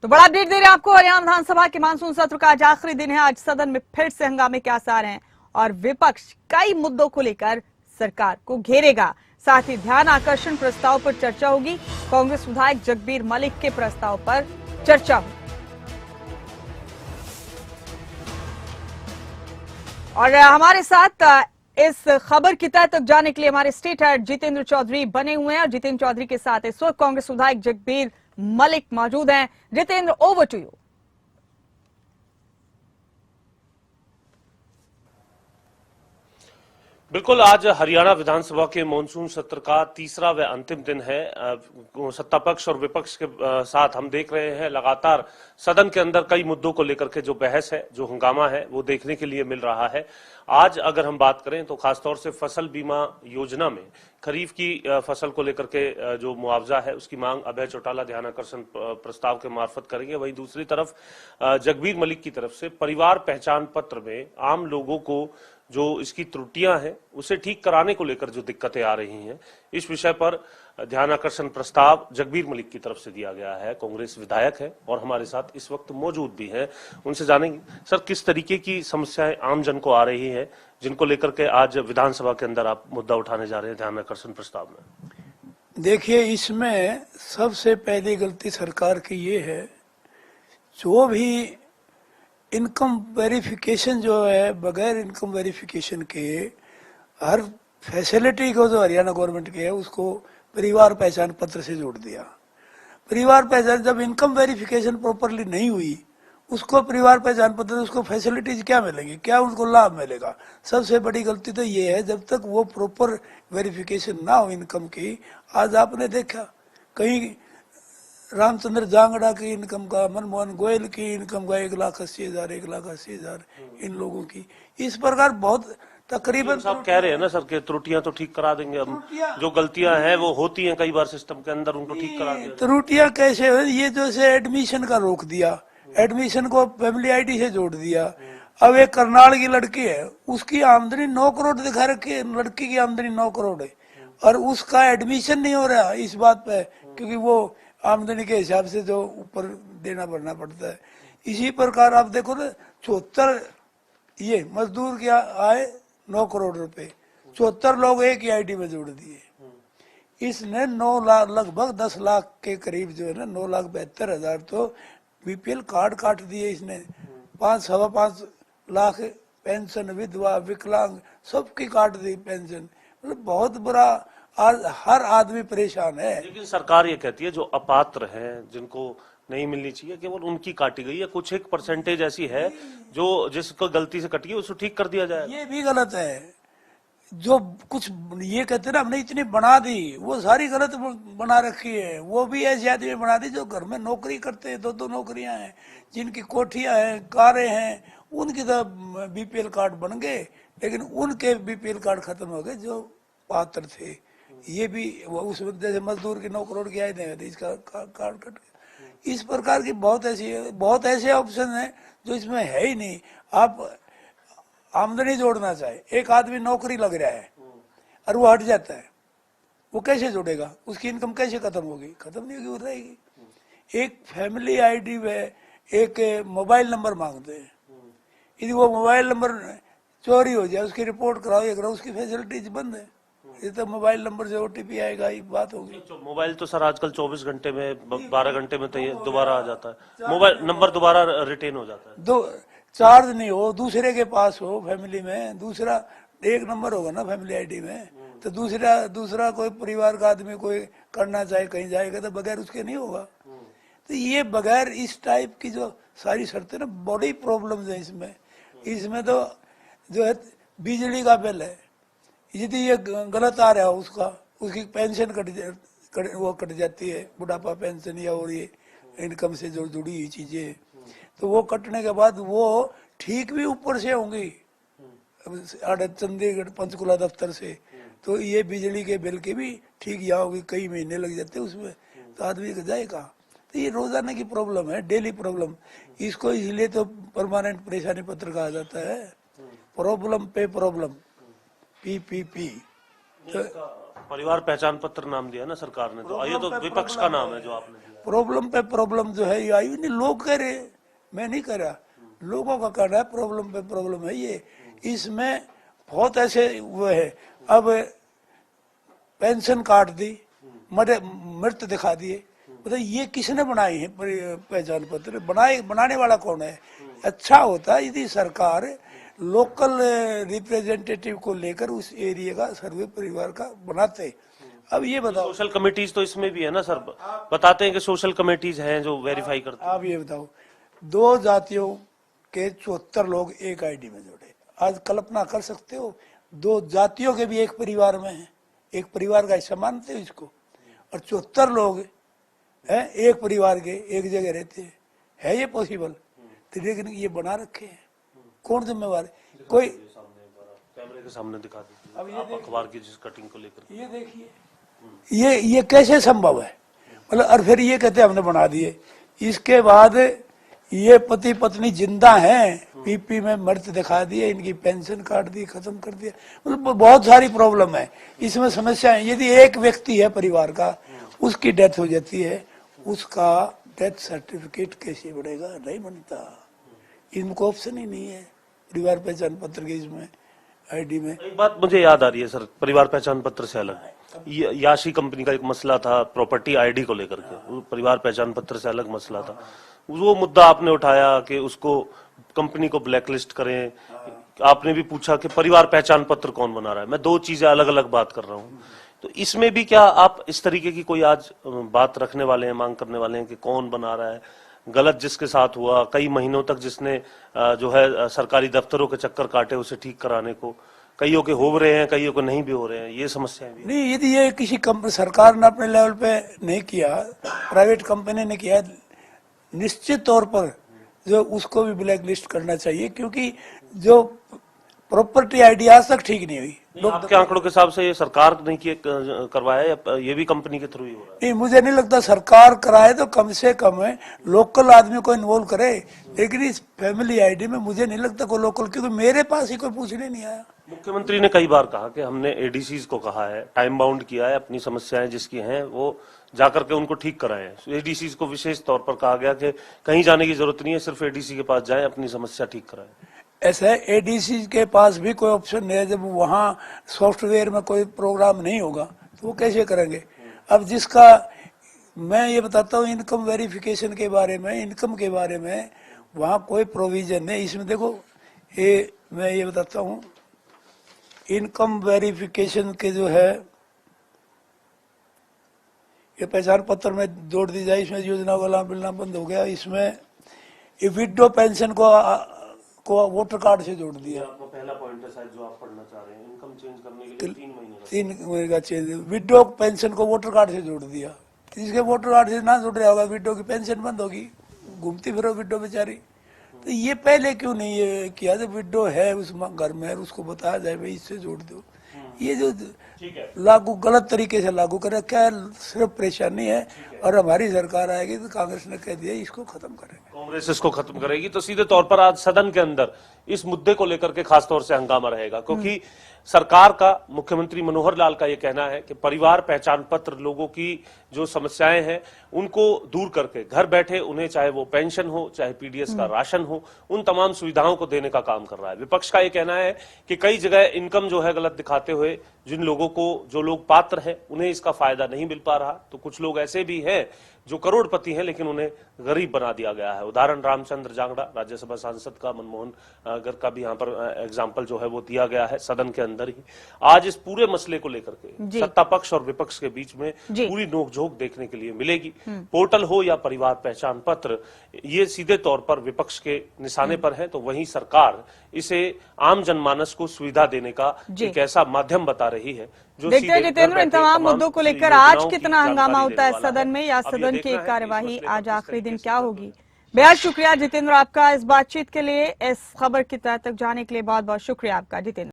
तो बड़ा अपडेट दे रहे हैं आपको। हरियाणा विधानसभा के मानसून सत्र का आज आखिरी दिन है। आज सदन में फिर से हंगामे के आसार हैं और विपक्ष कई मुद्दों को लेकर सरकार को घेरेगा। साथ ही ध्यान आकर्षण प्रस्ताव पर चर्चा होगी। कांग्रेस विधायक जगबीर मलिक के प्रस्ताव पर चर्चा होगी। और हमारे साथ इस खबर की तह तक जाने के लिए हमारे स्टेट हेड जितेंद्र चौधरी बने हुए हैं और जितेंद्र चौधरी के साथ इस वक्त कांग्रेस विधायक जगबीर मलिक मौजूद हैं। Jitendra, over to you. बिल्कुल, आज हरियाणा विधानसभा के मॉनसून सत्र का तीसरा व अंतिम दिन है। सत्ता पक्ष और विपक्ष के साथ हम देख रहे हैं लगातार सदन के अंदर कई मुद्दों को लेकर के जो बहस है, जो हंगामा है, वो देखने के लिए मिल रहा है। आज अगर हम बात करें तो खासतौर से फसल बीमा योजना में खरीफ की फसल को लेकर के जो मुआवजा है उसकी मांग अभय चौटाला ध्यानाकर्षण प्रस्ताव के मार्फत करेंगे। वहीं दूसरी तरफ जगबीर मलिक की तरफ से परिवार पहचान पत्र में आम लोगों को जो इसकी त्रुटियां हैं उसे ठीक कराने को लेकर जो दिक्कतें आ रही हैं, इस विषय पर ध्यानाकर्षण प्रस्ताव जगबीर मलिक की तरफ से दिया गया है। कांग्रेस विधायक है और हमारे साथ इस वक्त मौजूद भी हैं। उनसे जानेंगे सर, किस तरीके की समस्याएं आम जन को आ रही हैं जिनको लेकर के आज विधानसभा के अंदर आप मुद्दा उठाने जा रहे हैं ध्यानाकर्षण प्रस्ताव में। देखिए, इसमें सबसे पहली गलती सरकार की ये है, जो भी इनकम वेरिफिकेशन जो है, बगैर इनकम वेरिफिकेशन के हर फैसिलिटी को जो हरियाणा गवर्नमेंट की है उसको परिवार पहचान पत्र से जोड़ दिया। परिवार पहचान, जब इनकम वेरिफिकेशन प्रॉपरली नहीं हुई उसको परिवार पहचान पत्र, उसको फैसिलिटीज क्या मिलेंगी, क्या उनको लाभ मिलेगा। सबसे बड़ी गलती तो ये है, जब तक वो प्रॉपर वेरिफिकेशन ना हो इनकम की। आज आपने देखा कहीं रामचंद्र जांगड़ा की इनकम का, मनमोहन गोयल की इनकम का 1,80,000 1,80,000 इन लोगों की। इस प्रकार बहुत तकरीबन सब कह रहे हैं ना सर कि त्रुटियां तो ठीक करा देंगे हम, जो गलतियां हैं वो होती हैं कई बार सिस्टम के अंदर, उनको ठीक करा देंगे। त्रुटियां कैसे है, ये जैसे एडमिशन का रोक दिया, एडमिशन को फैमिली आईडी से जोड़ दिया। अब एक करनाल की लड़की है, उसकी आमदनी 9 करोड़ दिखा रखी है, लड़की की आमदनी 9 करोड़ है और उसका एडमिशन नहीं हो रहा इस बात पे, क्योंकि वो आमदनी के हिसाब से जो ऊपर देना भरना पड़ता है। इसी प्रकार आप देखो ना, 74 ये मजदूर की आय 9 करोड़ रुपए, 74 लोग एक ही आईडी में जोड़ दिए। इसने 9 लाख, लगभग 10 लाख के करीब जो है ना, 9,72,000 तो बीपीएल कार्ड काट दिए इसने। 5-5.25 लाख पेंशन, विधवा, विकलांग सबकी काट दी पेंशन। मतलब बहुत बुरा, आज हर आदमी परेशान है। लेकिन सरकार ये कहती है जो अपात्र हैं, जिनको नहीं मिलनी चाहिए, केवल उनकी काटी गई है। कुछ एक परसेंटेज ऐसी है जो जिसको गलती से कटी है उसको ठीक कर दिया जाए। ये भी गलत है। जो कुछ ये कहते हैं ना, हमने इतनी बना दी, वो सारी गलत बना रखी है। वो भी ऐसी आदमी बना दी जो घर में नौकरी करते हैं, 2-2 नौकरियां हैं, जिनकी कोठियां हैं, कारें हैं, उनकी तो बीपीएल कार्ड बन गए, लेकिन उनके बीपीएल कार्ड खत्म हो गए जो पात्र थे। ये भी उस वक्त जैसे मजदूर की 9 करोड़ की आय थे, इसका कार्ड कट गया। इस प्रकार की बहुत ऐसे ऑप्शन हैं जो इसमें है ही नहीं। आप आमदनी जोड़ना चाहे, एक आदमी नौकरी लग रहा है और वो हट जाता है, वो कैसे जोड़ेगा, उसकी इनकम कैसे खत्म होगी, खत्म नहीं होगी, वो रहेगी। एक फैमिली आईडी में एक मोबाइल नंबर मांगते हैं, यदि वो मोबाइल नंबर चोरी हो जाए, उसकी रिपोर्ट कराओ, ये कराओ, उसकी फैसिलिटीज बंद है। ये तो मोबाइल नंबर से ओटीपी आएगा, ये बात होगी। मोबाइल तो सर आजकल 24 घंटे में, 12 घंटे में तो ये दोबारा आ जाता है, मोबाइल नंबर दोबारा रिटेन हो जाता है। दो चार्ज नहीं हो, दूसरे के पास हो, फैमिली में दूसरा एक नंबर होगा ना फैमिली आईडी में, तो दूसरा कोई परिवार का आदमी कोई करना चाहे कहीं जाएगा तो बगैर उसके नहीं होगा। तो ये बगैर इस टाइप की जो सारी शर्तें ना, बड़ी प्रॉब्लम्स है इसमें तो जो है बिजली का बिल है, यदि ये गलत आ रहा है उसकी पेंशन कट जाती है, बुढ़ापा पेंशन या और ये इनकम से जो जुड़ी हुई चीजें, तो वो कटने के बाद वो ठीक भी ऊपर से होंगी चंडीगढ़ पंचकुला दफ्तर से, तो ये बिजली के बिल के भी ठीक यहाँ होगी, कई महीने लग जाते हैं उसमें, तो आदमी का जाएगा। तो ये रोजाना की प्रॉब्लम है, डेली प्रॉब्लम। इसको इसलिए तो परमानेंट परेशानी पत्र कहा जाता है, प्रॉब्लम पे प्रॉब्लम, PPP। परिवार पहचान पत्र नाम दिया ना सरकार ने, तो ये तो विपक्ष का नाम है जो आपने दिया। प्रॉब्लम पे प्रॉब्लम जो है ये आई नहीं, लोग कह रहे, मैं नहीं कह रहा, लोगों का कहना है प्रॉब्लम पे प्रॉब्लम है ये। इसमें बहुत ऐसे वो है, अब पेंशन काट दी, मृत दिखा दिए, मतलब ये किसने बनाई है पहचान पत्र? बनाने वाला कौन है? अच्छा होता यदि सरकार लोकल रिप्रेजेंटेटिव को लेकर उस एरिया का सर्वे परिवार का बनाते। अब ये बताओ, सोशल कमेटीज तो इसमें भी है ना सर, बताते हैं कि सोशल कमेटीज हैं जो वेरीफाई करते हैं। आप ये बताओ, 2 जातियों के 74 लोग एक आईडी में जुड़े। आज कल्पना कर सकते हो, 2 जातियों के भी एक परिवार में हैं, एक परिवार का हिस्सा मानते हो इसको, और 74 लोग हैं एक परिवार के, एक जगह रहते हैं। है ये पॉसिबल? तो लेकिन ये बना रखे हैं, कौन जिम्मेवार है? कोई कैमरे के सामने दिखा दीजिए, अब ये अखबार की जिस कटिंग को लेकर, ये देखिए, ये कैसे संभव है? मतलब और फिर ये कहते हमने बना दिए। इसके बाद ये पति पत्नी जिंदा हैं, पीपी में मृत दिखा दिए, इनकी पेंशन काट दी, खत्म कर दिया। मतलब बहुत सारी प्रॉब्लम है इसमें, समस्या है। यदि एक व्यक्ति है परिवार का, उसकी डेथ हो जाती है, उसका डेथ सर्टिफिकेट कैसे बढ़ेगा? नहीं बनता, इनको ऑप्शन ही नहीं है परिवार पहचान पत्र के इसमें आईडी में। एक बात मुझे याद आ रही है सर, परिवार पहचान पत्र से अलग याशी कंपनी का एक मसला था प्रॉपर्टी आईडी को लेकर के, परिवार पहचान पत्र से अलग मसला था। वो मुद्दा आपने उठाया कि उसको कंपनी को ब्लैकलिस्ट करें, आपने भी पूछा कि परिवार पहचान पत्र कौन बना रहा है। मैं 2 चीजें अलग अलग बात कर रहा हूँ, तो इसमें भी क्या आप इस तरीके की कोई आज बात रखने वाले हैं, मांग करने वाले हैं कि कौन बना रहा है? गलत जिसके साथ हुआ, कई महीनों तक जिसने जो है सरकारी दफ्तरों के चक्कर काटे उसे ठीक कराने को, कईयों के हो रहे हैं, कईयों को नहीं भी हो रहे हैं, ये समस्याएं भी नहीं। यदि ये किसी सरकार ने अपने लेवल पे नहीं किया, प्राइवेट कंपनी ने किया, निश्चित तौर पर जो उसको भी ब्लैक लिस्ट करना चाहिए, क्योंकि जो प्रॉपर्टी आईडी आज तक ठीक नहीं हुई। आपके आंकड़ों के हिसाब से ये सरकार ने करवाया या ये भी कंपनी के थ्रू ही हो रहा है? नहीं, मुझे नहीं लगता सरकार कराए तो कम से कम है लोकल आदमी को इन्वॉल्व करे, लेकिन इस फैमिली आईडी में मुझे नहीं लगता कोई लोकल, क्योंकि मेरे पास ही कोई पूछने नहीं आया। मुख्यमंत्री ने कई बार कहा कि हमने एडीसीज को कहा है, टाइम बाउंड किया है, अपनी समस्याएं जिसकी हैं वो जाकर के उनको ठीक कराएं। एडीसीज को विशेष तौर पर कहा गया कि कहीं जाने की जरूरत नहीं है, सिर्फ एडीसी के पास जाएं, अपनी समस्या ठीक कराएं। ऐसा है, एडीसी के पास भी कोई ऑप्शन नहीं है। जब वहाँ सॉफ्टवेयर में कोई प्रोग्राम नहीं होगा तो वो कैसे करेंगे? अब जिसका मैं ये बताता हूँ, इनकम वेरिफिकेशन के बारे में, इनकम के बारे में वहाँ कोई प्रोविजन नहीं। इसमें देखो, ये मैं ये बताता हूँ, इनकम वेरिफिकेशन के जो है ये पहचान पत्र में जोड़ दी जाए, इसमें योजना का लाभ मिलना बंद हो गया। इसमें ये विडो पेंशन को वोटर कार्ड से जोड़ दिया। आपका पहला पॉइंट है शायद जो आप पढ़ना चाह रहे हैं, इनकम चेंज करने के लिए 3 महीने का चेंज। विडो पेंशन को वोटर कार्ड से जोड़ दिया। जिसके वोटर कार्ड से ना जुड़ रहा होगा, विडो की पेंशन बंद होगी, घूमती फिरो विडो बेचारी। तो ये पहले क्यों नहीं ये किया? जब विडो है उस घर में, उसको बताया जाए भाई इससे जोड़ दो। ये जो लागू गलत तरीके से लागू कर रखा है, सिर्फ परेशानी है। और हमारी सरकार आएगी तो कांग्रेस ने कह दिया इसको खत्म करेंगे, कांग्रेस इसको खत्म करेगी। तो सीधे तौर पर आज सदन के अंदर इस मुद्दे को लेकर के खासतौर से हंगामा रहेगा, क्योंकि सरकार का, मुख्यमंत्री मनोहर लाल का ये कहना है कि परिवार पहचान पत्र लोगों की जो समस्याएं हैं उनको दूर करके घर बैठे उन्हें, चाहे वो पेंशन हो, चाहे पीडीएस का राशन हो, उन तमाम सुविधाओं को देने का काम कर रहा है। विपक्ष का ये कहना है कि कई जगह इनकम जो है गलत दिखाते हुए जिन लोगों को, जो लोग पात्र हैं, उन्हें इसका फायदा नहीं मिल पा रहा। तो कुछ लोग ऐसे भी हैं जो करोड़पति हैं लेकिन उन्हें गरीब बना दिया गया है। उदाहरण रामचंद्र जांगड़ा, राज्यसभा सांसद का, मनमोहन गर का भी यहाँ पर एग्जाम्पल जो है वो दिया गया है सदन के अंदर ही। आज इस पूरे मसले को लेकर के सत्ता पक्ष और विपक्ष के बीच में पूरी नोकझोंक देखने के लिए मिलेगी। पोर्टल हो या परिवार पहचान पत्र, ये सीधे तौर पर विपक्ष के निशाने पर है, तो वहीं सरकार इसे आम जनमानस को सुविधा देने का एक ऐसा माध्यम बता रही है जो देखते हैं जितेंद्र, इन तमाम मुद्दों को लेकर आज कितना हंगामा होता है सदन में, या सदन की कार्यवाही आज आखिरी दिन क्या होगी। बेहद शुक्रिया जितेंद्र आपका इस बातचीत के लिए, इस खबर की तह तक जाने के लिए बहुत बहुत शुक्रिया आपका जितेंद्र।